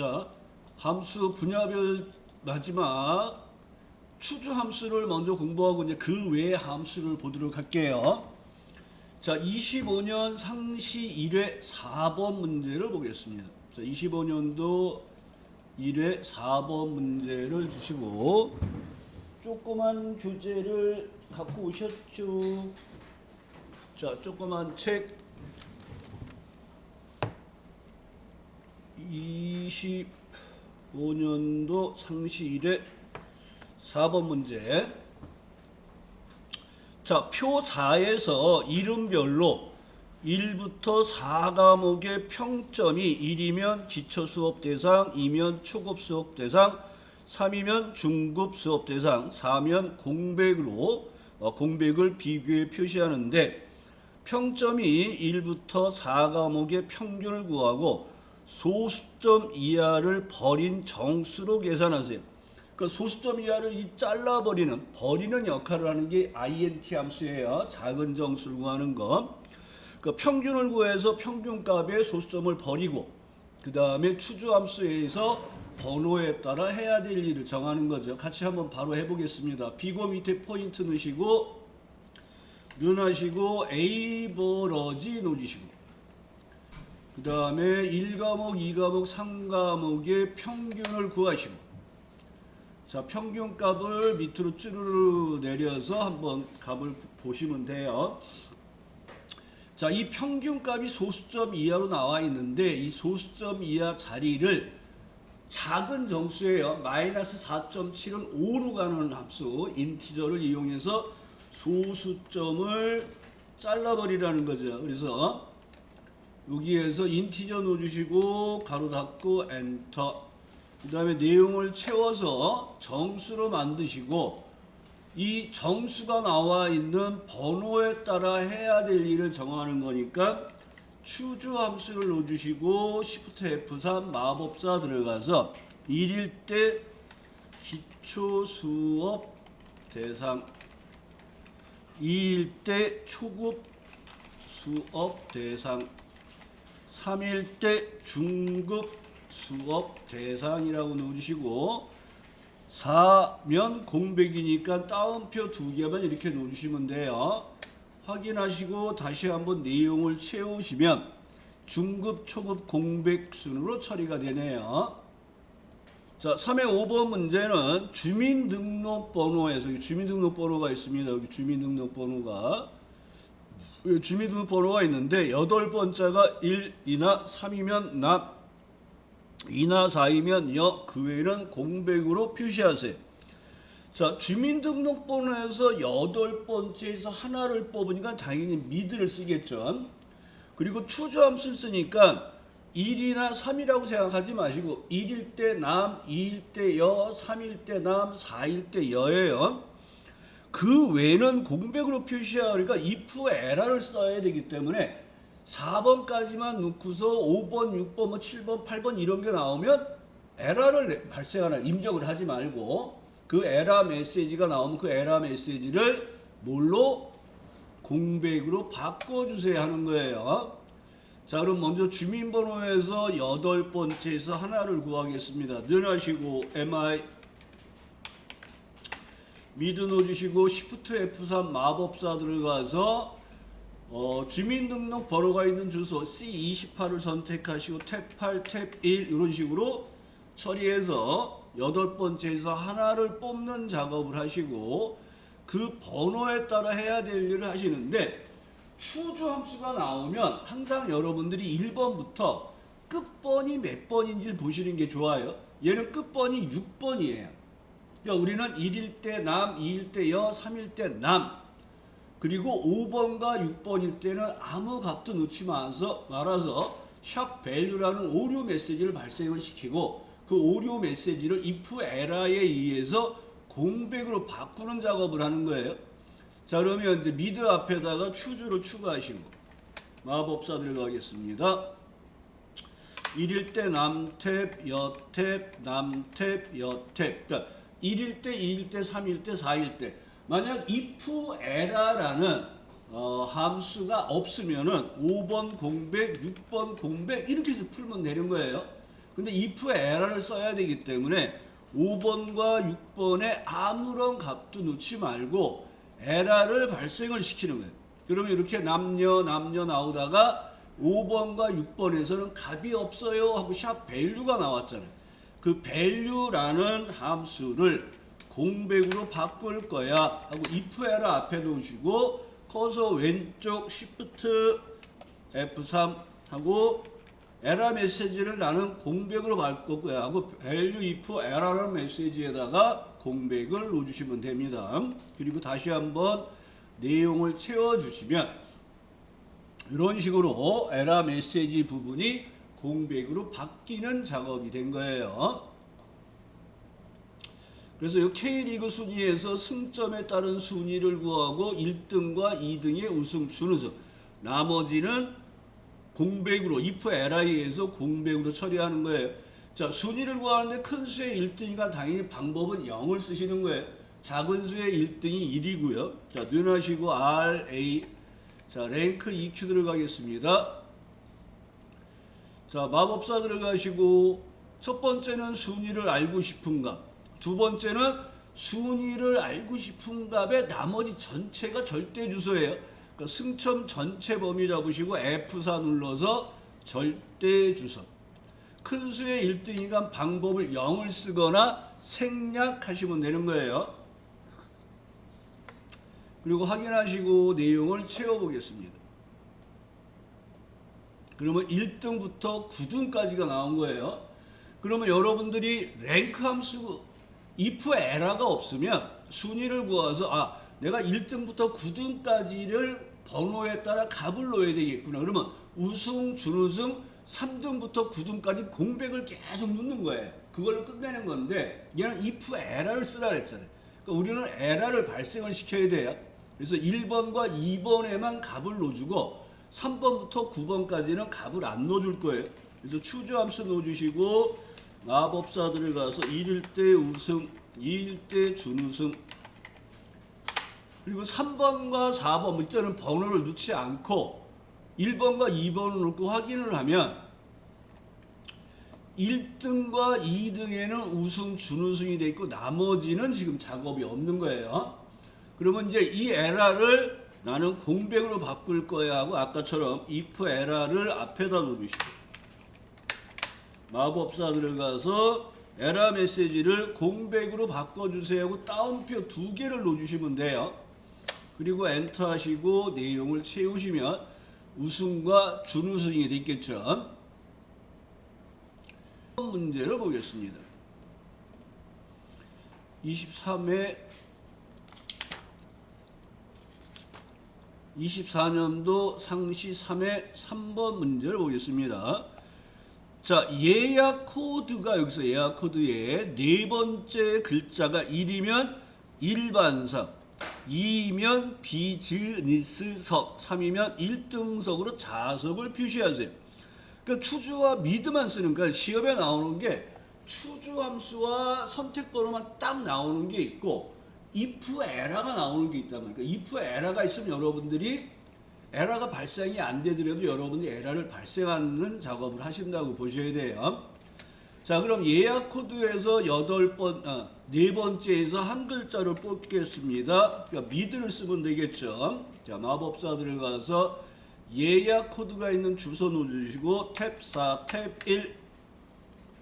자, 함수 분야별 마지막 추주 함수를 먼저 공부하고 이제 그 외의 함수를 보도록 할게요. 자, 25년 상시 1회 4번 문제를 보겠습니다. 자, 25년도 1회 4번 문제를 주시고 조그만 교재를 갖고 오셨죠? 자, 조그만 책 25년도 상시 1회 4번 문제. 자, 표 4에서 이름별로 1부터 4과목의 평점이 1이면 기초 수업 대상, 2면 초급 수업 대상, 3이면 중급 수업 대상, 4면 공백을 비교해 표시하는데 평점이 1부터 4과목의 평균을 구하고 소수점 이하를 버린 정수로 계산하세요. 그 소수점 이하를 버리는 역할을 하는 게 int 함수예요. 작은 정수를 구하는 거. 그 평균을 구해서 평균값의 소수점을 버리고 그 다음에 추주 함수에서 번호에 따라 해야 될 일을 정하는 거죠. 같이 한번 바로 해보겠습니다. 비고 밑에 포인트 넣으시고 눈하시고 에이버러지 놓으시고 그 다음에 1과목, 2과목, 3과목의 평균을 구하시고 자, 평균값을 밑으로 쭈르르 내려서 한번 값을 보시면 돼요. 자, 이 평균값이 소수점 이하로 나와 있는데 이 소수점 이하 자리를 작은 정수예요. 마이너스 4.7은 5로 가는 함수 인티저를 이용해서 소수점을 잘라버리라는 거죠. 그래서 여기에서 인티저 넣어주시고 가로 닫고 엔터. 그 다음에 내용을 채워서 정수로 만드시고 이 정수가 나와 있는 번호에 따라 해야 될 일을 정하는 거니까 추주 함수를 넣어주시고 Shift F3 마법사 들어가서 1일 때 기초 수업 대상, 2일 때 초급 수업 대상, 3일 때 중급 수업 대상이라고 넣어주시고 4면 공백이니까 따옴표 2개만 이렇게 넣어주시면 돼요. 확인하시고 다시 한번 내용을 채우시면 중급, 초급 공백 순으로 처리가 되네요. 자, 3의 5번 문제는 주민등록번호에서 주민등록번호가 있습니다. 여기 주민등록번호가 있는데 8번자가 1이나 3이면 납 2나 4이면 여, 그 외에는 공백으로 표시하세요. 자, 주민등록번호에서 8번째에서 하나를 뽑으니까 당연히 미드를 쓰겠죠. 그리고 추주함수를 쓰니까 1이나 3이라고 생각하지 마시고 1일 때 남, 2일 때 여, 3일 때 남, 4일 때 여예요. 그 외에는 공백으로 표시하니까 if 에러를 써야 되기 때문에 4번까지만 놓고서 5번, 6번, 뭐 7번, 8번 이런 게 나오면 에러를 발생하는 입력을 하지 말고 그 에러 메시지가 나오면 그 에러 메시지를 뭘로? 공백으로 바꿔주세요 하는 거예요. 자, 그럼 먼저 주민번호에서 8번째에서 하나를 구하겠습니다. 늘하시고 mi 미드 넣어주시고 Shift F3 마법사 들어가서 주민등록 번호가 있는 주소 C28을 선택하시고 탭 8, 탭 1 이런 식으로 처리해서 8번째에서 하나를 뽑는 작업을 하시고 그 번호에 따라 해야 될 일을 하시는데 추주 함수가 나오면 항상 여러분들이 1번부터 끝번이 몇 번인지를 보시는 게 좋아요. 얘는 끝번이 6번이에요. 그러니까 우리는 1일 때 남, 2일 때 여, 3일 때 남 그리고 5번과 6번일 때는 아무 값도 넣지 말아서 샵 value라는 오류 메시지를 발생을 시키고 그 오류 메시지를 if error에 의해서 공백으로 바꾸는 작업을 하는 거예요. 자, 그러면 이제 미드 앞에다가 추주를 추가하시고 마법사 들어가겠습니다. 1일 때 남탭, 여탭, 남탭, 여탭. 그러니까 1일 때, 2일 때, 3일 때, 4일 때. 만약 if error라는 함수가 없으면은 5번 공백, 6번 공백 이렇게 해서 풀면 되는 거예요. 근데 if 에라를 써야 되기 때문에 5번과 6번에 아무런 값도 넣지 말고 에라를 발생을 시키는 거예요. 그러면 이렇게 남녀 나오다가 5번과 6번에서는 값이 없어요 하고 샵 value가 나왔잖아요. 그 value라는 함수를 공백으로 바꿀 거야 하고 if 에라 앞에 놓으시고 커서 왼쪽 Shift F3 하고 에라 메시지를 나는 공백으로 바꿀 거야 하고 value if 에라라는 메시지에다가 공백을 넣어주시면 됩니다. 그리고 다시 한번 내용을 채워주시면 이런 식으로 에라 메시지 부분이 공백으로 바뀌는 작업이 된 거예요. 그래서 이 K리그 순위에서 승점에 따른 순위를 구하고 1등과 2등의 우승, 준우승, 나머지는 공백으로 if li에서 공백으로 처리하는 거예요. 자, 순위를 구하는데 큰 수의 1등이니까 당연히 방법은 0을 쓰시는 거예요. 작은 수의 1등이 1이고요. 자, 눈하시고 R, A. 자, 랭크 EQ 들어가겠습니다. 자, 마법사 들어가시고 첫 번째는 순위를 알고 싶은 값. 두 번째는 순위를 알고 싶은 값의 나머지 전체가 절대 주소예요. 그러니까 승점 전체 범위 잡으시고 F4 눌러서 절대 주소. 큰 수의 1등이니까 방법을 0을 쓰거나 생략하시면 되는 거예요. 그리고 확인하시고 내용을 채워보겠습니다. 그러면 1등부터 9등까지가 나온 거예요. 그러면 여러분들이 랭크 함수 if 에라가 없으면 순위를 구해서 내가 1등부터 9등까지를 번호에 따라 값을 넣어야 되겠구나. 그러면 우승, 준우승 3등부터 9등까지 공백을 계속 넣는 거예요. 그걸로 끝내는 건데 얘는 if 에라를 쓰라 그랬잖아요. 그러니까 우리는 에라를 발생을 시켜야 돼요. 그래서 1번과 2번에만 값을 넣어주고 3번부터 9번까지는 값을 안 넣어줄 거예요. 그래서 추주 함수 넣어주시고 마법사 들어가서 1일 때 우승, 2일 때 준우승. 그리고 3번과 4번 이때는 번호를 넣지 않고 1번과 2번을 넣고 확인을 하면 1등과 2등에는 우승, 준우승이 돼 있고 나머지는 지금 작업이 없는 거예요. 그러면 이제 이 에라를 나는 공백으로 바꿀 거야 하고 아까처럼 if 에라를 앞에다 놓으시고 마법사 들어가서 에라 메시지를 공백으로 바꿔주세요 하고 따옴표 2개를 넣어주시면 돼요. 그리고 엔터 하시고 내용을 채우시면 우승과 준우승이 되겠죠. 문제를 보겠습니다. 24년도 상시 3회 3번 문제를 보겠습니다. 자, 예약 코드가 여기서 예약 코드에 네 번째 글자가 1이면 일반석, 2이면 비즈니스석, 3이면 1등석으로 자석을 표시하세요. 그러니까 추주와 미드만 쓰는 거야. 시험에 나오는 게 추주 함수와 선택 번호만 딱 나오는 게 있고 if 에라가 나오는 게 있단 말이야. 그러니까 if 에라가 있으면 여러분들이 에라가 발생이 안 되더라도 여러분이 에라를 발생하는 작업을 하신다고 보셔야 돼요. 자, 그럼 예약 코드에서 네 번째에서 한 글자를 뽑겠습니다. 그러니까 미드를 쓰면 되겠죠. 자, 마법사 들어가서 예약 코드가 있는 주소 넣어주시고 탭 4, 탭 1,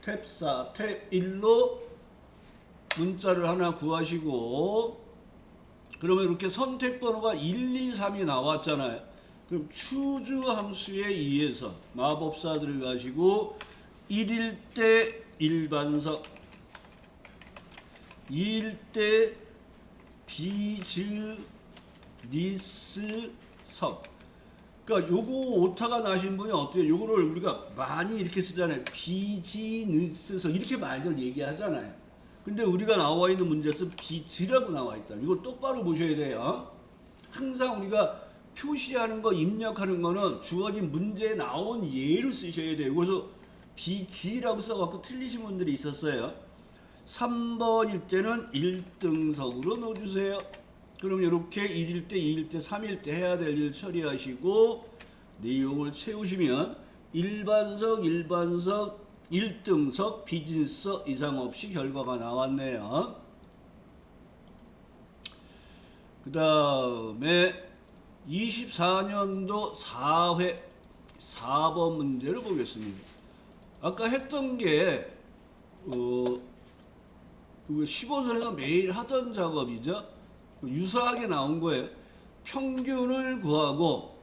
탭 4, 탭 1로 문자를 하나 구하시고 그러면 이렇게 선택 번호가 1, 2, 3이 나왔잖아요. 그럼 추주 함수에 의해서 마법사 들어가시고 1일 때 일반석, 2일 때 비즈니스석. 그러니까 요거 오타가 나신 분이 어때요? 요거를 우리가 많이 이렇게 쓰잖아요. 비즈니스석 이렇게 많이들 얘기하잖아요. 근데 우리가 나와 있는 문제에서 비즈라고 나와 있다. 이걸 똑바로 보셔야 돼요. 항상 우리가 표시하는 거, 입력하는 거는 주어진 문제에 나온 예를 쓰셔야 돼요. 그래서 비지라고 써갖고 틀리신 분들이 있었어요. 3번일 때는 1등석으로 넣어주세요. 그럼 이렇게 1일 때, 2일 때, 3일 때 해야 될 일 처리하시고 내용을 채우시면 일반석, 1등석 비진서 이상 없이 결과가 나왔네요. 그 다음에 24년도 4회 4번 문제를 보겠습니다. 아까 했던 게 15선에서 매일 하던 작업이죠. 유사하게 나온 거예요. 평균을 구하고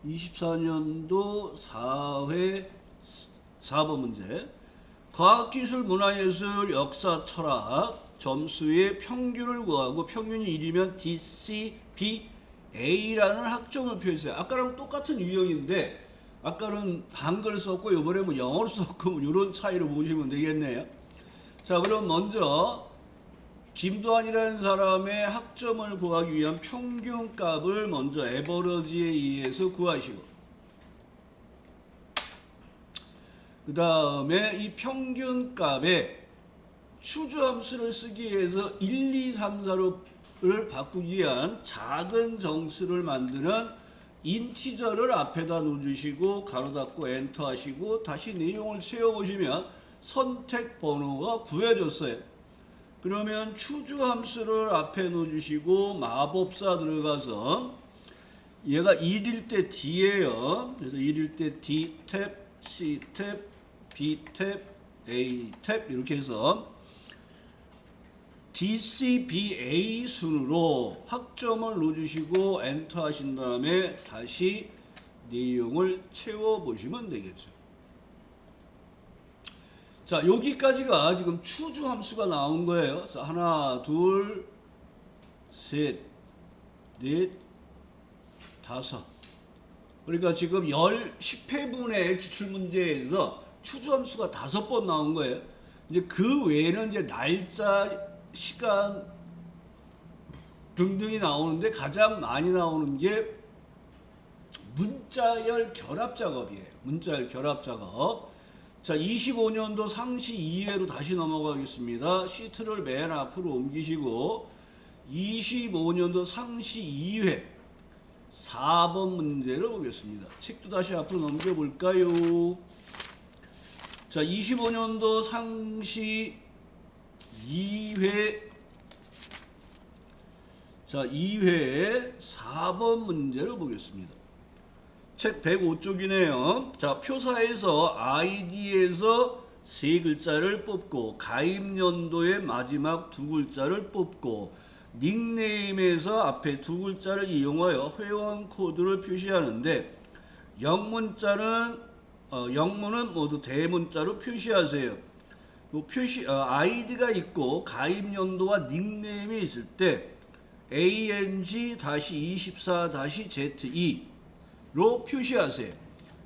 24년도 4회 4번 문제. 과학기술, 문화예술, 역사, 철학 점수의 평균을 구하고 평균이 1이면 DCBA라는 학점을 표했어요. 아까랑 똑같은 유형인데 아까는 한글 썼고 이번에 뭐 영어로 썼고 뭐 이런 차이를 보시면 되겠네요. 자, 그럼 먼저 김도환이라는 사람의 학점을 구하기 위한 평균값을 먼저 에버러지에 의해서 구하시고, 그 다음에 이 평균값에 추주함수를 쓰기 위해서 1, 2, 3, 4를 바꾸기 위한 작은 정수를 만드는 인티저를 앞에다 놓으시고 가로 닫고 엔터 하시고 다시 내용을 채워보시면 선택 번호가 구해졌어요. 그러면 추주함수를 앞에 놓으시고 마법사 들어가서 얘가 1일 때 D예요. 그래서 1일 때 D 탭, C 탭, B 탭, A 탭 이렇게 해서 DCBA 순으로 학점을 넣어주시고 엔터 하신 다음에 다시 내용을 채워보시면 되겠죠. 자, 여기까지가 지금 추주 함수가 나온 거예요. 그래서 하나, 둘, 셋, 넷, 다섯. 그러니까 지금 10회분의 기출문제에서 추주 함수가 5번 나온 거예요. 이제 그 외에는 이제 날짜, 시간 등등이 나오는데 가장 많이 나오는 게 문자열 결합 작업이에요. 문자열 결합 작업. 자, 25년도 상시 2회로 다시 넘어가겠습니다. 시트를 맨 앞으로 옮기시고 25년도 상시 2회 4번 문제를 보겠습니다. 책도 다시 앞으로 넘겨볼까요? 자, 25년도 상시 2회, 자, 2회 4번 문제를 보겠습니다. 책 105쪽이네요. 자, 표사에서 ID에서 세 글자를 뽑고 가입 연도의 마지막 두 글자를 뽑고 닉네임에서 앞에 두 글자를 이용하여 회원 코드를 표시하는데 영문자는 영문은 모두 대문자로 표시하세요. 아이디가 있고 가입 연도와 닉네임이 있을 때 ANG-24-ZE로 표시하세요.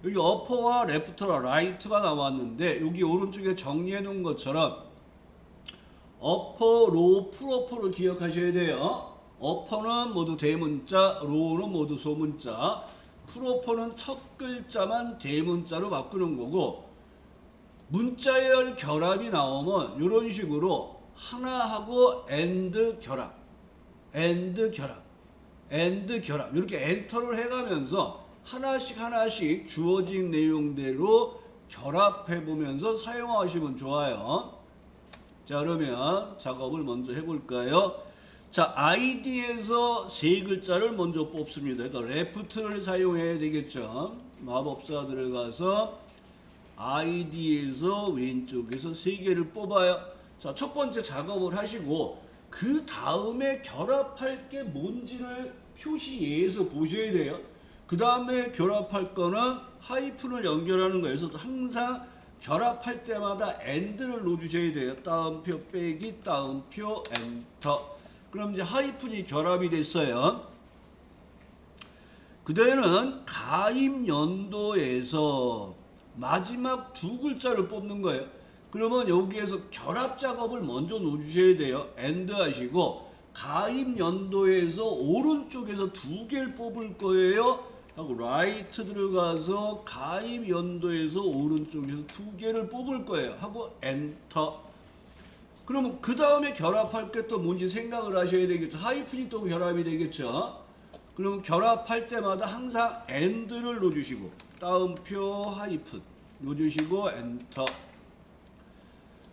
여기 어퍼와 레프트와 라이트가 나왔는데 여기 오른쪽에 정리해 놓은 것처럼 어퍼, 로, 풀어퍼를 기억하셔야 돼요. 어퍼는 모두 대문자, 로는 모두 소문자, 풀어퍼는 첫 글자만 대문자로 바꾸는 거고 문자열 결합이 나오면 이런 식으로 하나하고 AND 결합, AND 결합, AND 결합 이렇게 엔터를 해가면서 하나씩 주어진 내용대로 결합해 보면서 사용하시면 좋아요. 자, 그러면 작업을 먼저 해볼까요? 자, ID에서 세 글자를 먼저 뽑습니다. 그러니까 레프트를 사용해야 되겠죠. 마법사 들어가서 ID에서 왼쪽에서 세 개를 뽑아요. 자, 첫 번째 작업을 하시고 그 다음에 결합할 게 뭔지를 표시해서 보셔야 돼요. 그 다음에 결합할 거는 하이픈을 연결하는 거예요. 그래서 항상 결합할 때마다 AND를 넣어주셔야 돼요. 따옴표 빼기 따옴표 엔터. 그럼 이제 하이픈이 결합이 됐어요. 그대는 가입 연도에서 마지막 두 글자를 뽑는 거예요. 그러면 여기에서 결합 작업을 먼저 넣어주셔야 돼요. AND 하시고 가입 연도에서 오른쪽에서 두 개를 뽑을 거예요. 하고 라이트 들어가서 가입 연도에서 오른쪽에서 두 개를 뽑을 거예요. 하고 엔터. 그러면 그 다음에 결합할 게 또 뭔지 생각을 하셔야 되겠죠. 하이픈이 또 결합이 되겠죠. 그럼 결합할 때마다 항상 AND를 넣어주시고 따옴표 하이픈. 넣어주시고 엔터.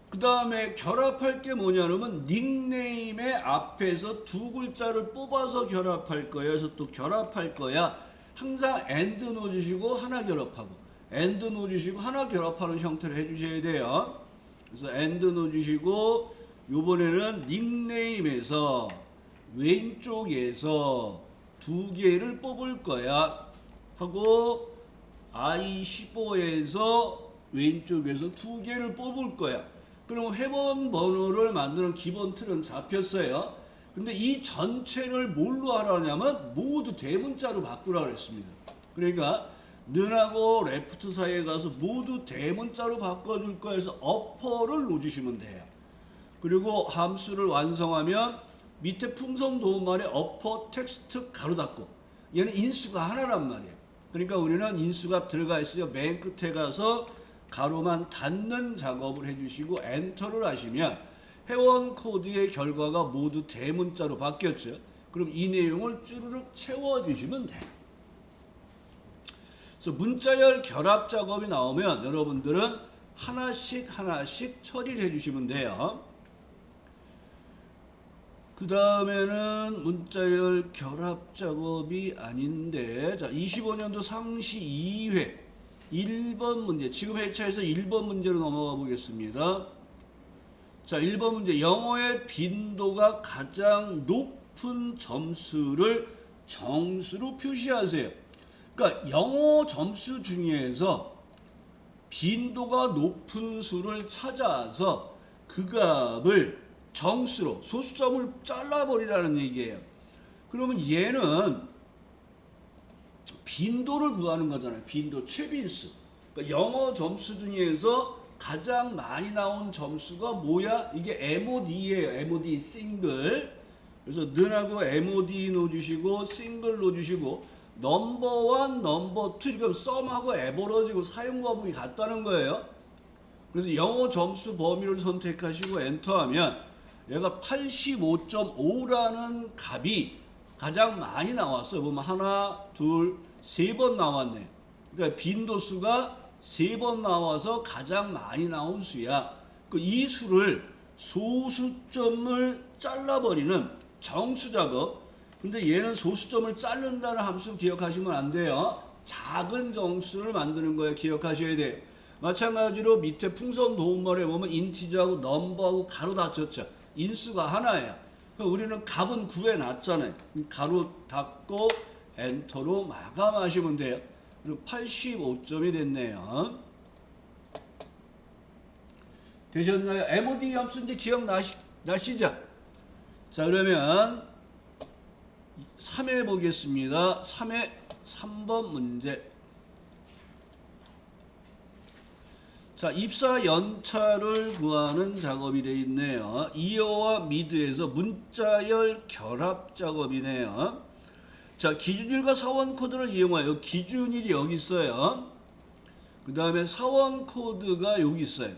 그 다음에 결합할 게 뭐냐면 닉네임의 앞에서 두 글자를 뽑아서 결합할 거예요. 그래서 또 결합할 거야. 항상 AND 넣어주시고 하나 결합하고 AND 넣어주시고 하나 결합하는 형태를 해주셔야 돼요. 그래서 AND 넣어주시고 요번에는 닉네임에서 왼쪽에서 두 개를 뽑을 거야 하고 I15에서 왼쪽에서 두 개를 뽑을 거야. 그럼 회원 번호를 만드는 기본 틀은 잡혔어요. 근데 이 전체를 뭘로 하라냐면 모두 대문자로 바꾸라 그랬습니다. 그러니까 는하고 레프트 사이에 가서 모두 대문자로 바꿔줄 거야. 해서 어퍼를 놓으시면 돼요. 그리고 함수를 완성하면 밑에 풍선 도움말에 어퍼 텍스트 가로 닫고 얘는 인수가 하나란 말이에요. 그러니까 우리는 인수가 들어가 있어요. 맨 끝에 가서 가로만 닫는 작업을 해주시고 엔터를 하시면 회원 코드의 결과가 모두 대문자로 바뀌었죠. 그럼 이 내용을 쭈르륵 채워주시면 돼요. 그래서 문자열 결합 작업이 나오면 여러분들은 하나씩 처리를 해주시면 돼요. 그 다음에는 문자열 결합 작업이 아닌데, 자 25년도 상시 2회 1번 문제, 지금 회차에서 1번 문제로 넘어가 보겠습니다. 자 1번 문제, 영어의 빈도가 가장 높은 점수를 정수로 표시하세요. 그러니까 영어 점수 중에서 빈도가 높은 수를 찾아서 그 값을 정수로 소수점을 잘라버리라는 얘기예요. 그러면 얘는 빈도를 구하는 거잖아요. 빈도, 최빈수. 그러니까 영어 점수 중에서 가장 많이 나온 점수가 뭐야? 이게 MOD예요. MOD, 싱글. 그래서 는하고 MOD 넣어주시고 싱글 넣어주시고 넘버 1, 넘버 2 지금 썸하고 에버러지고 사용 범위 같다는 거예요. 그래서 영어 점수 범위를 선택하시고 엔터하면 얘가 85.5라는 값이 가장 많이 나왔어요. 보면 하나, 둘, 세 번 나왔네. 그러니까 빈도수가 세 번 나와서 가장 많이 나온 수야. 이 수를 소수점을 잘라버리는 정수 작업. 근데 얘는 소수점을 자른다는 함수 기억하시면 안 돼요. 작은 정수를 만드는 거예요. 기억하셔야 돼요. 마찬가지로 밑에 풍선 도움말에 보면 인티저하고 넘버하고 가로 닫혔죠. 인수가 하나예요. 그럼 우리는 값은 구해놨잖아요. 가로 닫고 엔터로 마감하시면 돼요. 그리고 85점이 됐네요. 되셨나요? MOD 함수 이제 기억나시죠? 자 그러면 3회 보겠습니다. 3회 3번 문제. 자, 입사 연차를 구하는 작업이 되어 있네요. 이어와 미드에서 문자열 결합 작업이네요. 자, 기준일과 사원 코드를 이용하여 기준일이 여기 있어요. 그 다음에 사원 코드가 여기 있어요.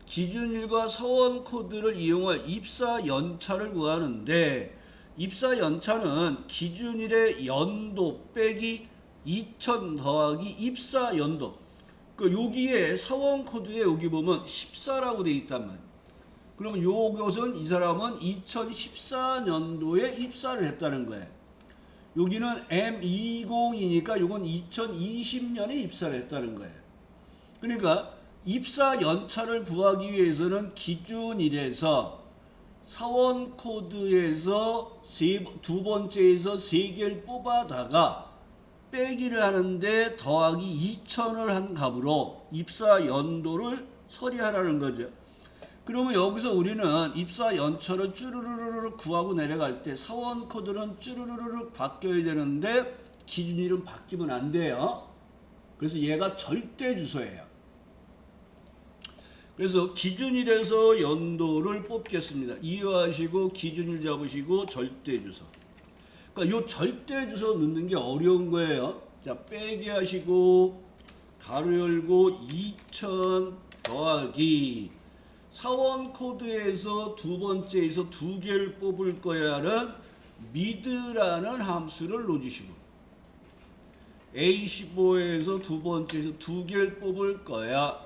기준일과 사원 코드를 이용하여 입사 연차를 구하는데 입사 연차는 기준일의 연도 빼기 2000 더하기 입사 연도. 그 여기에 사원 코드에 여기 보면 14라고 되어 있단 말이에요. 그러면 요것은 이 사람은 2014년도에 입사를 했다는 거예요. 여기는 M20이니까 요건 2020년에 입사를 했다는 거예요. 그러니까 입사 연차를 구하기 위해서는 기준일에서 사원 코드에서 두 번째에서 세 개를 뽑아다가 빼기를 하는데 더하기 2000을 한 값으로 입사 연도를 처리하라는 거죠. 그러면 여기서 우리는 입사 연차를 쭈르르르 구하고 내려갈 때 사원 코드는 쭈르르르 바뀌어야 되는데 기준일은 바뀌면 안 돼요. 그래서 얘가 절대 주소예요. 그래서 기준일에서 연도를 뽑겠습니다. 이해하시고 기준일 잡으시고 절대 주소. 그러니까 요 절대 주소 넣는 게 어려운 거예요. 자, 빼기 하시고 가로 열고 2000 더하기 사원 코드에서 두 번째에서 두 개를 뽑을 거야는 미드라는 함수를 넣어주시고 A15에서 두 번째에서 두 개를 뽑을 거야.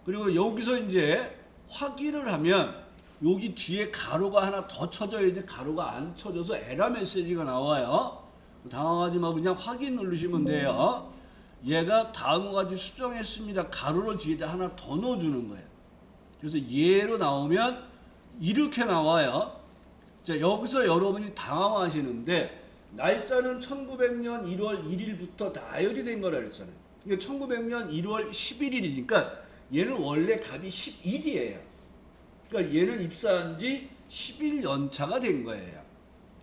그리고 여기서 이제 확인을 하면 여기 뒤에 가로가 하나 더 쳐져야 되는데 가로가 안 쳐져서 에러 메시지가 나와요. 당황하지 말고 그냥 확인 누르시면 돼요. 얘가 다음과 같이 수정했습니다. 가로를 뒤에다 하나 더 넣어주는 거예요. 그래서 얘로 나오면 이렇게 나와요. 자, 여기서 여러분이 당황하시는데 날짜는 1900년 1월 1일부터 나열이 된 거라 그랬잖아요. 이게 1900년 1월 11일이니까 얘는 원래 값이 11이에요. 그러니까 얘는 입사한 지 10일 연차가 된 거예요.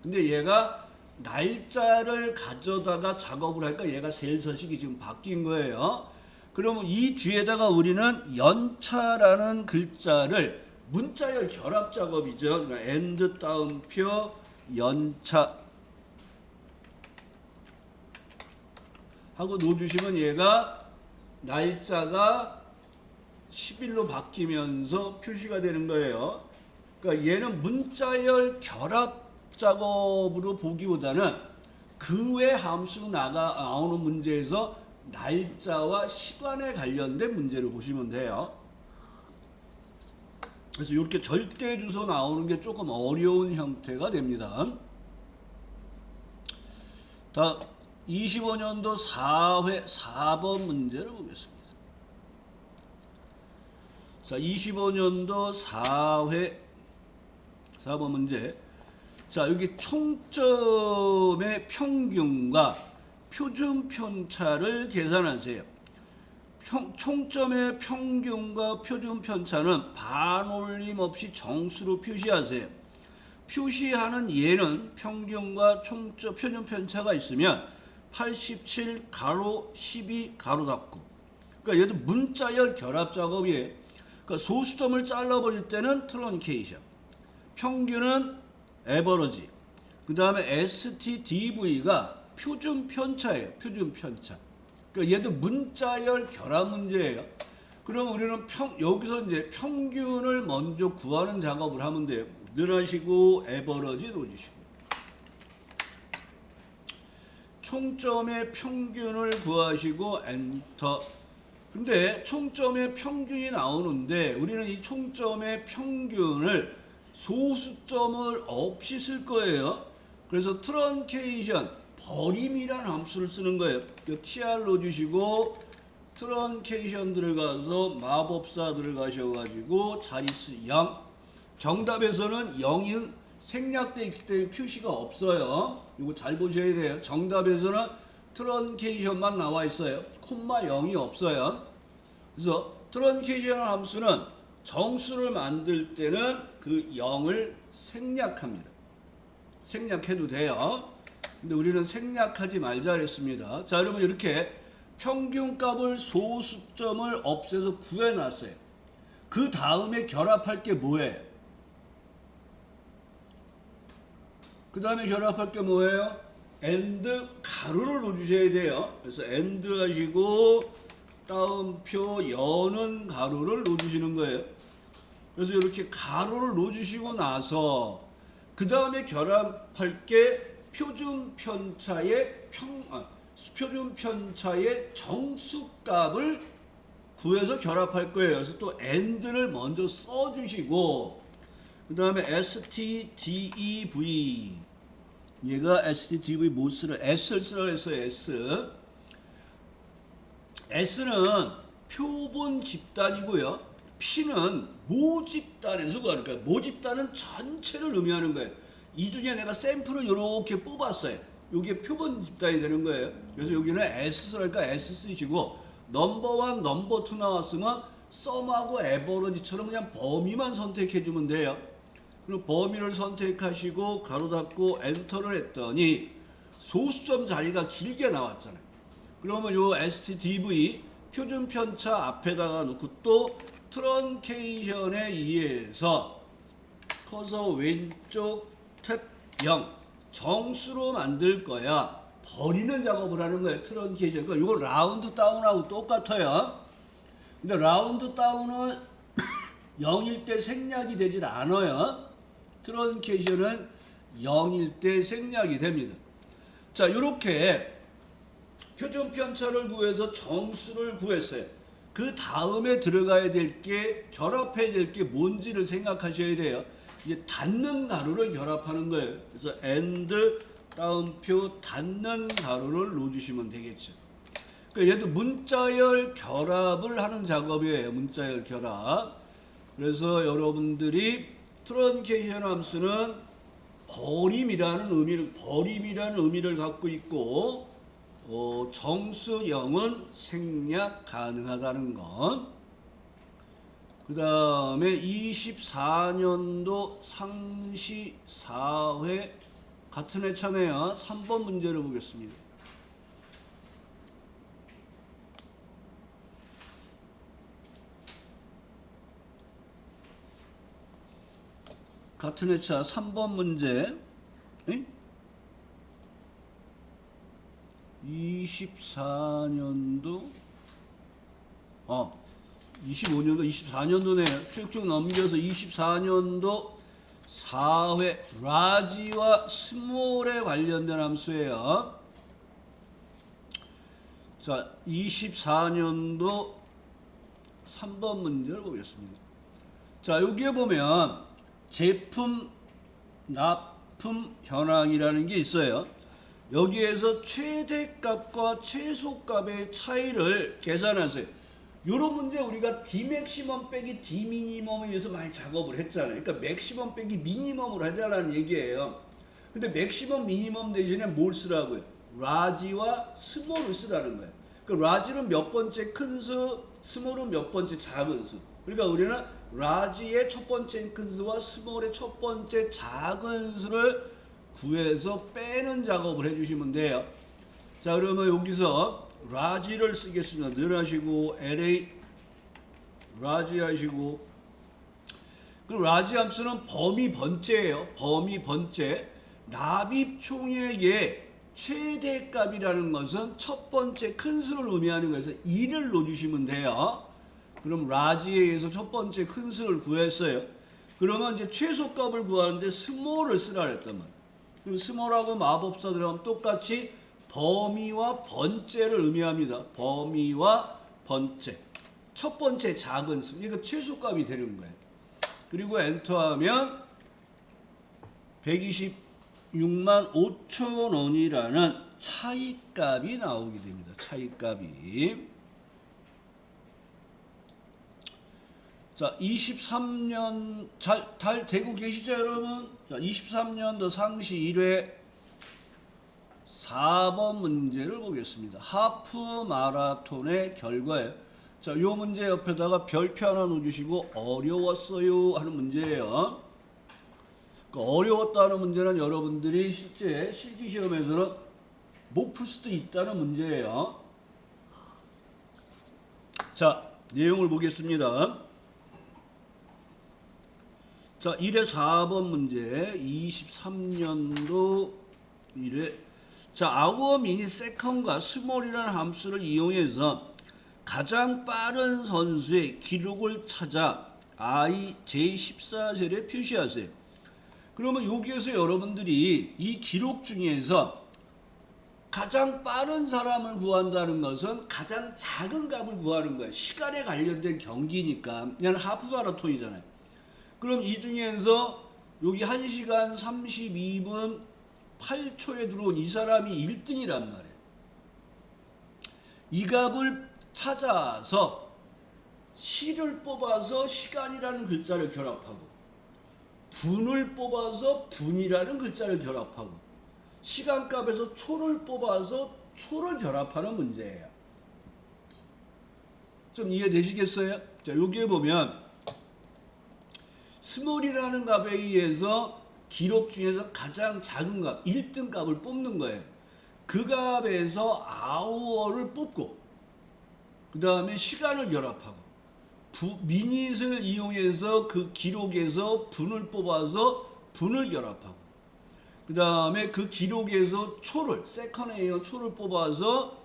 근데 얘가 날짜를 가져다가 작업을 하니까 얘가 셀서식이 지금 바뀐 거예요. 그러면 이 뒤에다가 우리는 연차라는 글자를 문자열 결합 작업이죠. 그러니까 and 따옴표 연차 하고 넣어주시면 얘가 날짜가 10일로 바뀌면서 표시가 되는 거예요. 그러니까 얘는 문자열 결합 작업으로 보기보다는 그 외 함수 나오는 문제에서 날짜와 시간에 관련된 문제를 보시면 돼요. 그래서 이렇게 절대 주소 나오는 게 조금 어려운 형태가 됩니다. 다 25년도 4회 4번 문제를 보겠습니다. 자, 25년도 4회 4번 문제. 자, 여기 총점의 평균과 표준 편차를 계산하세요. 총점의 평균과 표준 편차는 반올림 없이 정수로 표시하세요. 표시하는 얘는 평균과 총점 표준 편차가 있으면 87 가로 12 가로 닫고. 그러니까 얘도 문자열 결합 작업이에요. 그러니까 소수점을 잘라버릴 때는 트런케이션, 평균은 에버러지, 그 다음에 STDV가 표준 편차예요. 표준 편차. 그러니까 얘도 문자열 결합 문제예요. 그럼 우리는 여기서 이제 평균을 먼저 구하는 작업을 하면 돼요. 늘하시고 에버러지 놓으시고. 총점의 평균을 구하시고 엔터. 근데 총점의 평균이 나오는데 우리는 이 총점의 평균을 소수점을 없이 쓸 거예요. 그래서 트런케이션, 버림이라는 함수를 쓰는 거예요. tr 넣어주시고 트런케이션 들어가서 마법사 들어가셔가지고 자릿수 0. 정답에서는 0이 생략되어 있기 때문에 표시가 없어요. 이거 잘 보셔야 돼요. 정답에서는 트런케이션만 나와 있어요. 콤마 0이 없어요. 그래서 트런케이션 함수는 정수를 만들 때는 그 0을 생략합니다. 생략해도 돼요. 근데 우리는 생략하지 말자 그랬습니다. 자, 여러분 이렇게 평균값을 소수점을 없애서 구해놨어요. 그 다음에 결합할 게 뭐예요? 그 다음에 결합할 게 뭐예요? and 가로를 넣어주셔야 돼요. 그래서 and 하시고 따옴표 여는 가로를 넣어주시는 거예요. 그래서 이렇게 가로를 넣어주시고 나서 그 다음에 결합할 게 표준 편차의 표준 편차의 정수값을 구해서 결합할 거예요. 그래서 또 and를 먼저 써주시고 그 다음에 STDEV 얘가 STDEV 못 쓰라 S를 쓰라 했어요. S는 표본 집단이고요. P는 모집단에서 구하는 거예요. 모집단은 전체를 의미하는 거예요. 이 중에 내가 샘플을 이렇게 뽑았어요. 이게 표본 집단이 되는 거예요. 그래서 여기는 S 쓰니까 S 쓰시고 넘버 1, 넘버 2 나왔으면 썸하고 에버러지처럼 그냥 범위만 선택해주면 돼요. 그리고 범위를 선택하시고 가로 닫고 엔터를 했더니 소수점 자리가 길게 나왔잖아요. 그러면 요 STDV 표준 편차 앞에다가 놓고 또 트런케이션에 의해서 커서 왼쪽 탭 0 정수로 만들 거야. 버리는 작업을 하는 거예요. 트런케이션. 그러니까 이거 라운드 다운하고 똑같아요. 근데 라운드 다운은 0일 때 생략이 되질 않아요. 트런케이션은 0일 때 생략이 됩니다. 자, 이렇게 표준 편차를 구해서 정수를 구했어요. 그 다음에 들어가야 될 게, 결합해야 될 게 뭔지를 생각하셔야 돼요. 이제 닿는 가루를 결합하는 거예요. 그래서 and 따옴표 닿는 가루를 넣어주시면 되겠죠. 그러니까 얘도 문자열 결합을 하는 작업이에요. 문자열 결합. 그래서 여러분들이 트런케이션 함수는 버림이라는 의미를 갖고 있고, 정수형은 생략 가능하다는 것. 그 다음에 24년도 상시 4회 같은 회차네요. 3번 문제를 보겠습니다. 같은 회차 3번 문제. 24년도 25년도 24년도네요. 쭉쭉 넘겨서 24년도 4회 라지와 스몰에 관련된 함수예요. 자, 24년도 3번 문제를 보겠습니다. 자, 여기에 보면 제품 납품 현황이라는 게 있어요. 여기에서 최대값과 최소값의 차이를 계산하세요. 이런 문제 우리가 D맥시멈 빼기 D미니멈에 의해서 많이 작업을 했잖아요. 그러니까 맥시멈 빼기 미니멈으로 하자라는 얘기예요. 근데 맥시멈 미니멈 대신에 뭘 쓰라고요? 라지와 스몰을 쓰라는 거예요. 그러니까 라지는 몇 번째 큰 수, 스몰은 몇 번째 작은 수. 그러니까 우리는 라지의 첫 번째 큰 수와 스몰의 첫 번째 작은 수를 구해서 빼는 작업을 해주시면 돼요. 자, 그러면 여기서 라지를 쓰겠습니다. 늘 하시고 LA 라지 하시고, 그 라지 함수는 범위 번째예요. 범위 번째. 납입 총액의 최대값이라는 것은 첫 번째 큰 수를 의미하는 거에서 2를 넣어주시면 돼요. 그럼 라지에 의해서 첫 번째 큰 수를 구했어요. 그러면 이제 최소값을 구하는데 스몰을 쓰라 그랬단 말이에요. 그럼 스몰하고 마법사 들어가면 똑같이 범위와 번째를 의미합니다. 범위와 번째. 첫 번째 작은 수. 이거 최소값이 되는 거예요. 그리고 엔터하면 126만 5천 원이라는 차이값이 나오게 됩니다. 차이값이. 자, 23년 잘 되고 계시죠, 여러분? 자, 23년도 상시 1회 4번 문제를 보겠습니다. 하프 마라톤의 결과예요. 자, 요 문제 옆에다가 별표 하나 넣어주시고 어려웠어요 하는 문제예요. 그 어려웠다는 문제는 여러분들이 실제 실기시험에서는 못 풀 수도 있다는 문제예요. 자, 내용을 보겠습니다. 자, 1회 4번 문제 23년도 1회. 자, 아워 미니 세컨과 스몰이라는 함수를 이용해서 가장 빠른 선수의 기록을 찾아 I 제14셀에 표시하세요. 그러면 여기에서 여러분들이 이 기록 중에서 가장 빠른 사람을 구한다는 것은 가장 작은 값을 구하는 거예요. 시간에 관련된 경기니까. 그냥 하프 마라톤이잖아요. 그럼 이 중에서 여기 1시간 32분 8초에 들어온 이 사람이 1등이란 말이에요. 이 값을 찾아서 시를 뽑아서 시간이라는 글자를 결합하고, 분을 뽑아서 분이라는 글자를 결합하고, 시간값에서 초를 뽑아서 초를 결합하는 문제예요. 좀 이해되시겠어요? 자, 여기에 보면 스몰이라는 값에 의해서 기록 중에서 가장 작은 값, 1등 값을 뽑는 거예요. 그 값에서 아워를 뽑고, 그 다음에 시간을 결합하고, 미닛을 이용해서 그 기록에서 분을 뽑아서 분을 결합하고, 그 다음에 그 기록에서 초를, 세컨에 의한 초를 뽑아서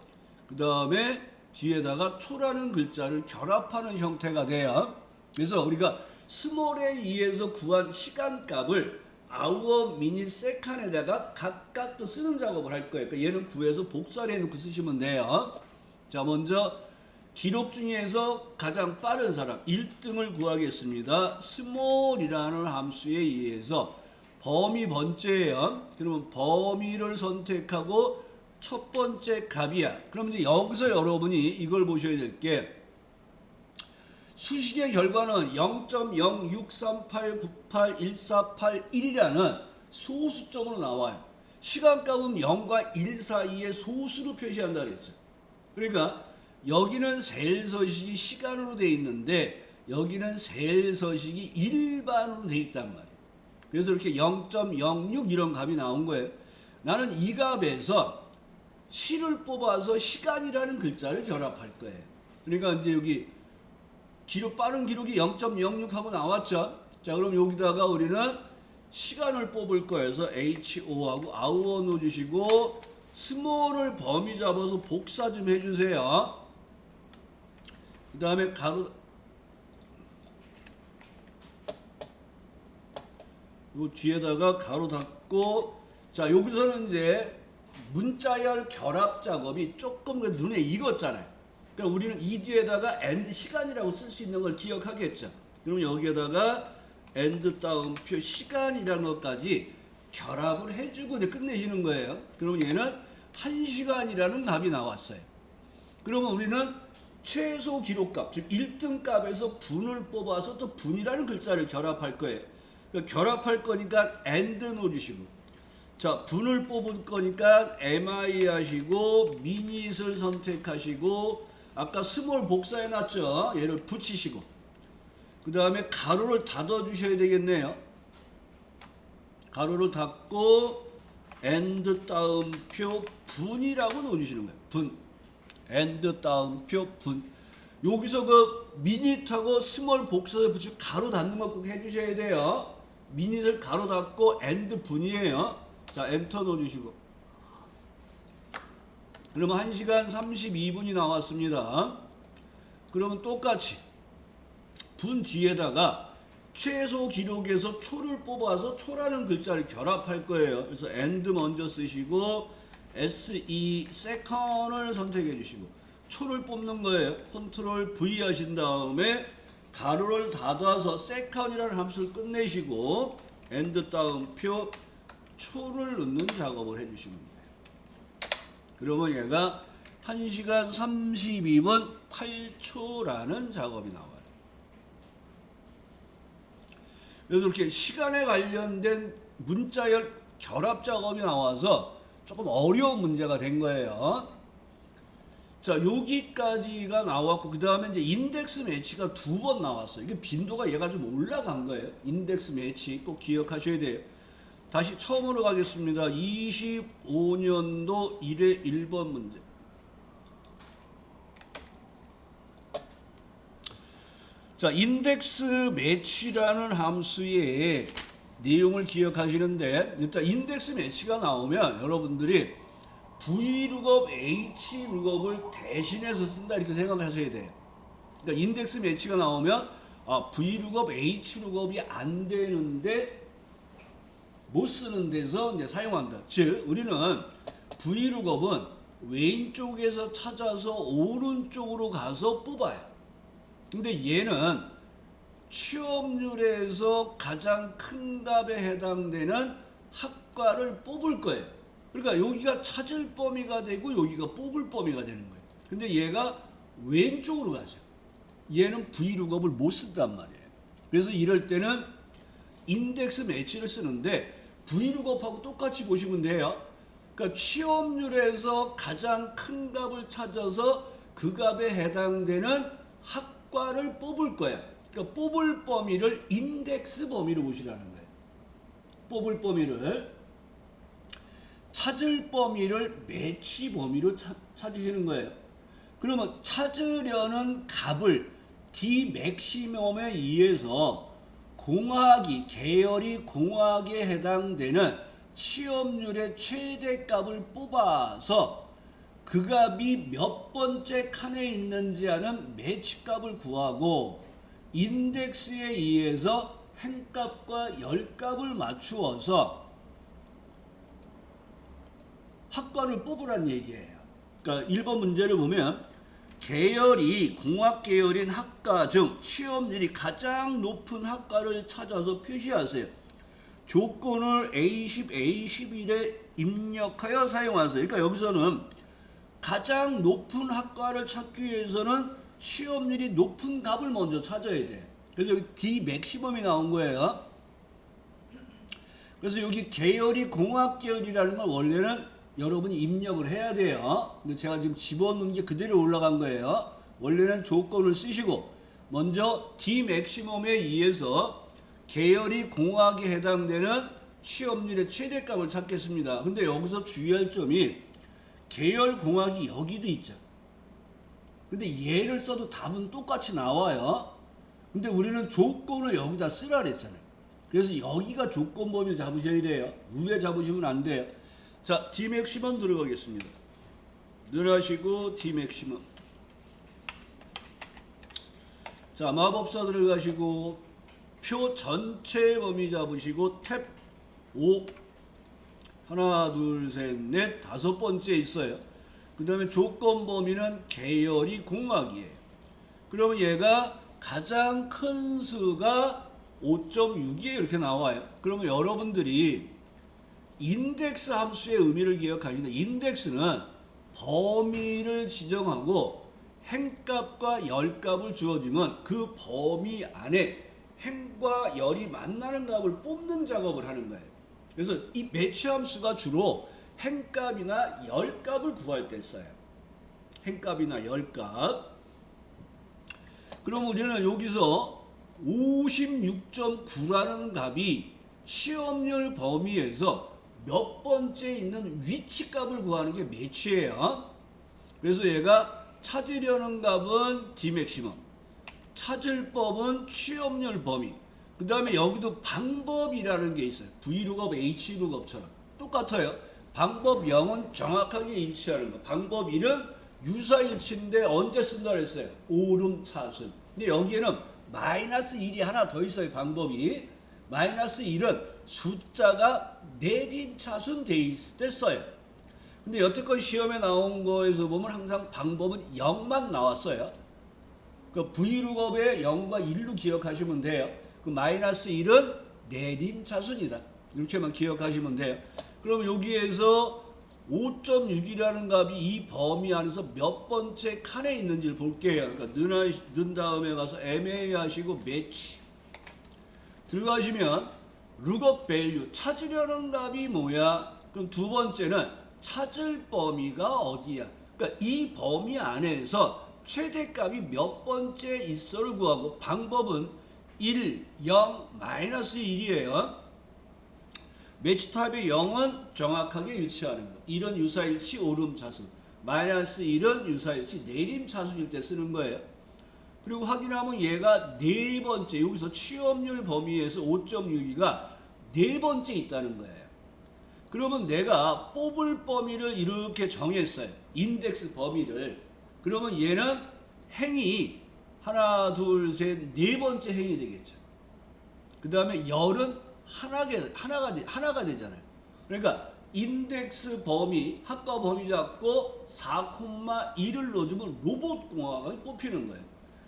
그 다음에 뒤에다가 초라는 글자를 결합하는 형태가 돼요. 그래서 우리가 스몰에 의해서 구한 시간값을 아우어 미니 세칸에다가 각각 또 쓰는 작업을 할 거예요. 그러니까 얘는 구해서 복사를 해놓고 쓰시면 돼요. 자, 먼저 기록 중에서 가장 빠른 사람 1등을 구하겠습니다. 스몰이라는 함수에 의해서 범위 번째예요. 그러면 범위를 선택하고 첫 번째 값이야. 그럼 이제 여기서 여러분이 이걸 보셔야 될 게 수식의 결과는 0.0638981481이라는 소수점으로 나와요. 시간값은 0과 1 사이에 소수로 표시한다 그랬죠. 그러니까 여기는 셀 서식이 시간으로 되어 있는데 여기는 셀 서식이 일반으로 되어 있단 말이에요. 그래서 이렇게 0.06 이런 값이 나온 거예요. 나는 이 값에서 시를 뽑아서 시간이라는 글자를 결합할 거예요. 그러니까 이제 여기 빠른 기록이 0.06 하고 나왔죠. 자, 그럼 여기다가 우리는 시간을 뽑을 거여서 HO하고 아우어 넣어주시고 스몰을 범위 잡아서 복사 좀 해주세요. 그 다음에 가로 요 뒤에다가 가로 닫고 자 여기서는 이제 문자열 결합 작업이 조금 눈에 익었잖아요. 그러니까 우리는 이 뒤에다가 and 시간이라고 쓸 수 있는 걸 기억하겠죠. 그럼 여기에다가 and 따옴표 시간이라는 것까지 결합을 해주고 이제 끝내시는 거예요. 그러면 얘는 1시간이라는 값이 나왔어요. 그러면 우리는 최소 기록값, 즉 1등 값에서 분을 뽑아서 또 분이라는 글자를 결합할 거예요. 그러니까 결합할 거니까 and 넣어주시고 자, 분을 뽑을 거니까 mi 하시고 미닛을 선택하시고 아까 스몰 복사해놨죠. 얘를 붙이시고 그 다음에 가로를 닫아 주셔야 되겠네요. 가로를 닫고 and 따옴표 분이라고 넣어주시는 거예요. 분 and 따옴표 분. 여기서 그 미닛하고 스몰 복사를 붙이고 가로 닫는 거 꼭 해주셔야 돼요. 미닛을 가로 닫고 and 분이에요. 자, 엔터 넣어주시고 그러면 1시간 32분이 나왔습니다. 그러면 똑같이 분 뒤에다가 최소 기록에서 초를 뽑아서 초라는 글자를 결합할 거예요. 그래서 and 먼저 쓰시고 SE second을 선택해 주시고 초를 뽑는 거예요. 컨트롤 V 하신 다음에 가로를 닫아서 second이라는 함수를 끝내시고 and 따옴표 초를 넣는 작업을 해주시면 돼요. 그러면 얘가 1시간 32분 8초라는 작업이 나와요. 이렇게 시간에 관련된 문자열 결합 작업이 나와서 조금 어려운 문제가 된 거예요. 자, 여기까지가 나왔고 그 다음에 이제 인덱스 매치가 2번 나왔어요. 이게 빈도가 얘가 좀 올라간 거예요. 인덱스 매치 꼭 기억하셔야 돼요. 다시 처음으로 가겠습니다. 25년도 1회 1번 문제. 자, 인덱스 매치라는 함수의 내용을 기억하시는데 일단 인덱스 매치가 나오면 여러분들이 V룩업, H룩업을 대신해서 쓴다 이렇게 생각하셔야 돼요. 그러니까 인덱스 매치가 나오면 V룩업, H룩업이 안 되는데 못 쓰는 데서 이제 사용한다. 즉 우리는 V룩업은 왼쪽에서 찾아서 오른쪽으로 가서 뽑아요. 근데 얘는 취업률에서 가장 큰 값에 해당되는 학과를 뽑을 거예요. 그러니까 여기가 찾을 범위가 되고 여기가 뽑을 범위가 되는 거예요. 근데 얘가 왼쪽으로 가죠. 얘는 V룩업을 못 쓴단 말이에요. 그래서 이럴 때는 인덱스 매치를 쓰는데 V룩업하고 똑같이 보시면 돼요. 그러니까 취업률에서 가장 큰 값을 찾아서 그 값에 해당되는 학과를 뽑을 거야. 그러니까 뽑을 범위를 인덱스 범위로 보시라는 거예요. 뽑을 범위를 찾을 범위를 매치 범위로 찾으시는 거예요. 그러면 찾으려는 값을 D 맥시멈에 의해서 공학이 계열이 공학에 해당되는 취업률의 최대값을 뽑아서 그 값이 몇 번째 칸에 있는지 하는 매치값을 구하고 인덱스에 의해서 행값과 열값을 맞추어서 학과를 뽑으라는 얘기예요. 그러니까 1번 문제를 보면 계열이 공학 계열인 학과 중 취업률이 가장 높은 학과를 찾아서 표시하세요. 조건을 A10, A11에 입력하여 사용하세요. 그러니까 여기서는 가장 높은 학과를 찾기 위해서는 취업률이 높은 값을 먼저 찾아야 돼. 그래서 여기 D 맥시멈이 나온 거예요. 그래서 여기 계열이 공학 계열이라는 건 원래는 여러분이 입력을 해야 돼요. 근데 제가 지금 집어넣은 게 그대로 올라간 거예요. 원래는 조건을 쓰시고 먼저 D 맥시멈에 의해서 계열이 공학에 해당되는 취업률의 최대값을 찾겠습니다. 근데 여기서 주의할 점이 계열 공학이 여기도 있죠. 근데 얘를 써도 답은 똑같이 나와요. 근데 우리는 조건을 여기다 쓰라 그랬잖아요. 그래서 여기가 조건 범위를 잡으셔야 돼요. 위에 잡으시면 안 돼요. 자, D 맥시멈 들어가겠습니다. 늘하시고 D 맥시멈. 자, 마법사 들어가시고 표 전체 범위 잡으시고 탭 5 하나 둘 셋 넷 다섯 번째 있어요. 그 다음에 조건 범위는 계열이 공학이에요. 그러면 얘가 가장 큰 수가 5.6이에요. 이렇게 나와요. 그러면 여러분들이 인덱스 함수의 의미를 기억하시는데 인덱스는 범위를 지정하고 행값과 열값을 주어주면 그 범위 안에 행과 열이 만나는 값을 뽑는 작업을 하는 거예요. 그래서 이 매치 함수가 주로 행값이나 열값을 구할 때 써요. 행값이나 열값. 그럼 우리는 여기서 56.9라는 값이 취업률 범위에서 몇 번째 있는 위치값을 구하는 게 매치예요. 그래서 얘가 찾으려는 값은 D 맥시멈, 찾을 법은 취업률 범위. 그 다음에 여기도 방법이라는 게 있어요. V룩업, H룩업처럼 똑같아요. 방법 0은 정확하게 일치하는 거. 방법 1은 유사일치인데 언제 쓴다 그랬어요? 오름차순. 근데 여기에는 마이너스 1이 하나 더 있어요. 방법이. 마이너스 1은 숫자가 내림차순 돼 있을 때 써요. 근데 여태껏 시험에 나온 거에서 보면 항상 방법은 0만 나왔어요. 그 V룩업의 0과 1로 기억하시면 돼요. 그 마이너스 1은 내림차순이다. 이렇게만 기억하시면 돼요. 그럼 여기에서 5.6이라는 값이 이 범위 안에서 몇 번째 칸에 있는지를 볼게요. 그러니까 넣은 다음에 가서 MA 하시고 매치 들어가시면 룩업 밸류 찾으려는 값이 뭐야? 그럼 두 번째는 찾을 범위가 어디야? 그러니까 이 범위 안에서 최대값이 몇 번째 있어를 구하고 방법은 1, 0, 마이너스 1이에요. 매치탑의 0은 정확하게 일치하는 거. 1은 유사일치 오름차순. 마이너스 1은 유사일치 내림차순일 때 쓰는 거예요. 그리고 확인하면 얘가 네 번째, 여기서 취업률 범위에서 5.6이가 네 번째 있다는 거예요. 그러면 내가 뽑을 범위를 이렇게 정했어요. 인덱스 범위를. 그러면 얘는 행이 하나, 둘, 셋, 네 번째 행이 되겠죠. 그 다음에 열은 하나가 되잖아요. 그러니까 인덱스 범위, 학과 범위 잡고 4,1을 넣어주면 로봇 공학이 뽑히는 거예요.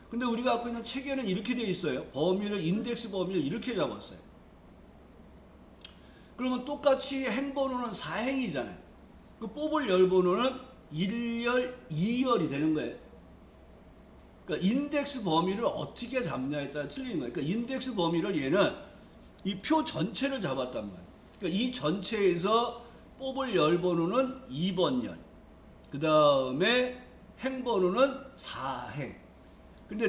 근데 우리가 갖고 있는 체계는 이렇게 되어 있어요. 범위를, 인덱스 범위를 이렇게 잡았어요. 그러면 똑같이 행번호는 4행이잖아요. 그 뽑을 열번호는 1열, 2열이 되는 거예요. 그러니까 인덱스 범위를 어떻게 잡냐에 따라 틀리는 거예요. 그러니까 인덱스 범위를 얘는 이 표 전체를 잡았단 말이에요. 그러니까 이 전체에서 뽑을 열번호는 2번 열. 그 다음에 행번호는 4행. 근데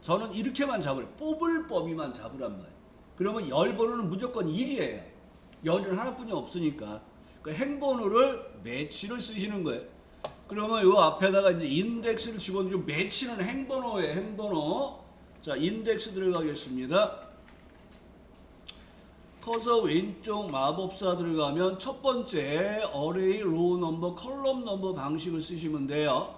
저는 이렇게만 잡으래. 뽑을 범위만 잡으란 말이에요. 그러면 열번호는 무조건 1이에요. 열은 하나뿐이 없으니까. 그러니까 행번호를 매치를 쓰시는 거예요. 그러면 이 앞에다가 이제 인덱스를 집어넣으면 매치는 행번호예요. 행번호. 자, 인덱스 들어가겠습니다. 커서 왼쪽 마법사 들어가면 첫 번째 어레이, 로우 넘버, 컬럼 넘버 방식을 쓰시면 돼요.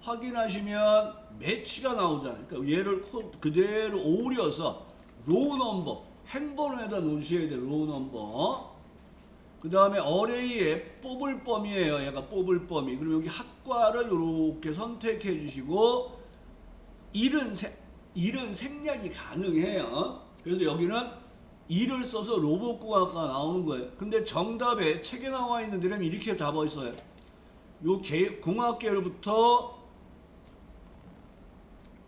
확인하시면 매치가 나오잖아요. 그러니까 얘를 그대로 오려서 로우 넘버, 행번호에다 놓으셔야 돼요. 로우 넘버. 그 다음에 어레이에 뽑을 범위예요. 얘가 뽑을 범위. 그럼 여기 학과를 이렇게 선택해 주시고 일은 생략이 가능해요. 그래서 여기는 1을 써서 로봇공학과가 나오는 거예요. 근데 정답에 책에 나와 있는 데는 이렇게 잡아 있어요. 요 공학 계열부터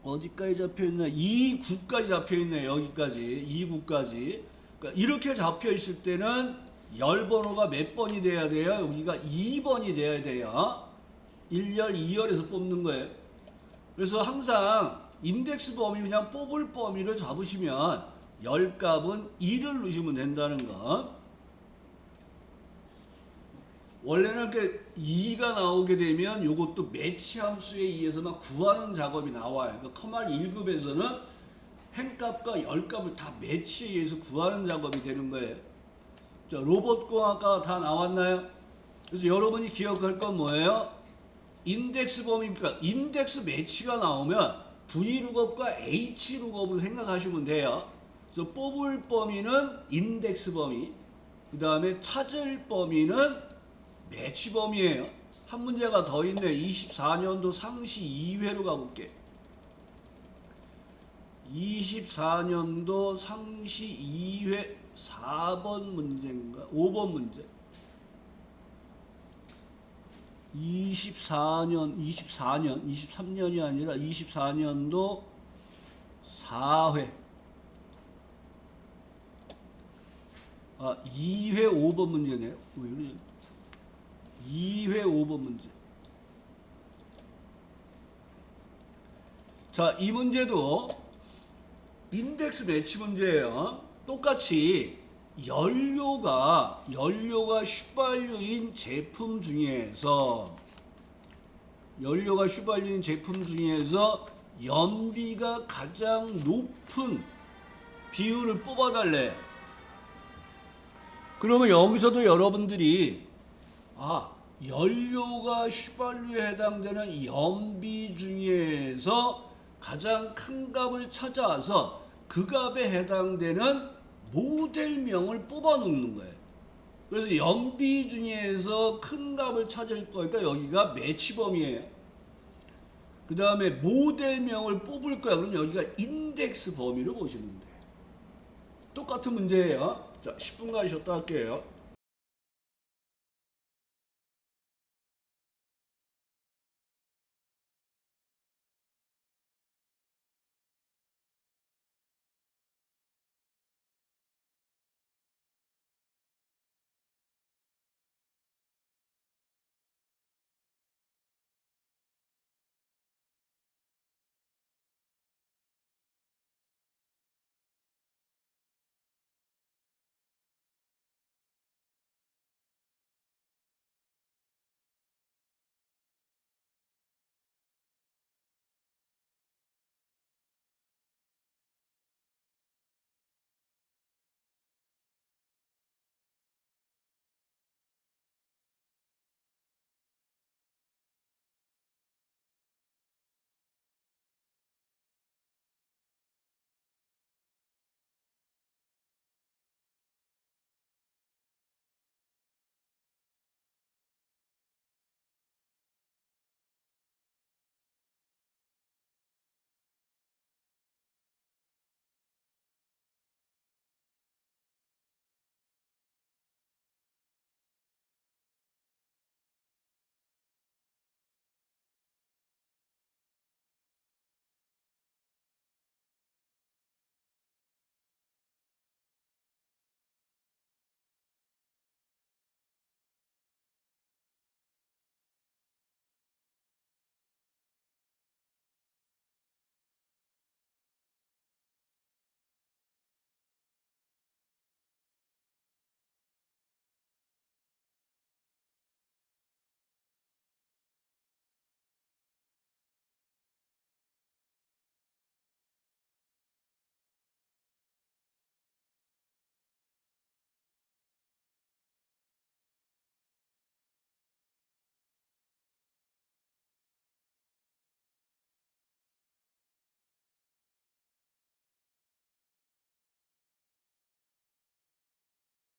어디까지 잡혀 있나? 2구까지 잡혀 있네. 여기까지 2구까지. 그러니까 이렇게 잡혀 있을 때는 열 번호가 몇 번이 돼야 돼요? 여기가 2번이 돼야 돼요. 1열, 2열에서 뽑는 거예요. 그래서 항상 인덱스 범위 그냥 뽑을 범위를 잡으시면 열 값은 2를 넣으시면 된다는 거. 원래는 이렇게 2가 나오게 되면 이것도 매치 함수에 의해서만 구하는 작업이 나와요. 그러니까 커말 1급에서는 행값과 열값을 다 매치에 의해서 구하는 작업이 되는 거예요. 자, 로봇공학과 다 나왔나요? 그래서 여러분이 기억할 건 뭐예요? 인덱스 범위, 그러니까 인덱스 매치가 나오면 V룩업과 H룩업을 생각하시면 돼요. 그래서 뽑을 범위는 인덱스 범위, 그 다음에 찾을 범위는 매치 범위예요. 한 문제가 더 있네. 24년도 상시 2회로 가볼게. 24년도 상시 2회 4번 문제인가? 5번 문제. 23년이 아니라 24년도 4회. 2회 5번 문제네요. 왜 그러지? 2회 5번 문제. 자, 이 문제도 인덱스 매치 문제예요. 똑같이 연료가 휘발유인 제품 중에서 연비가 가장 높은 비율을 뽑아달래. 그러면 여기서도 여러분들이 연료가 휘발유에 해당되는 연비 중에서 가장 큰 값을 찾아서 그 값에 해당되는 모델명을 뽑아 놓는 거예요. 그래서 연비 중에서 큰 값을 찾을 거니까 여기가 매치 범위예요. 그 다음에 모델명을 뽑을 거야. 그럼 여기가 인덱스 범위를 보시면 돼요. 똑같은 문제예요. 자, 10분간 쉬었다 할게요.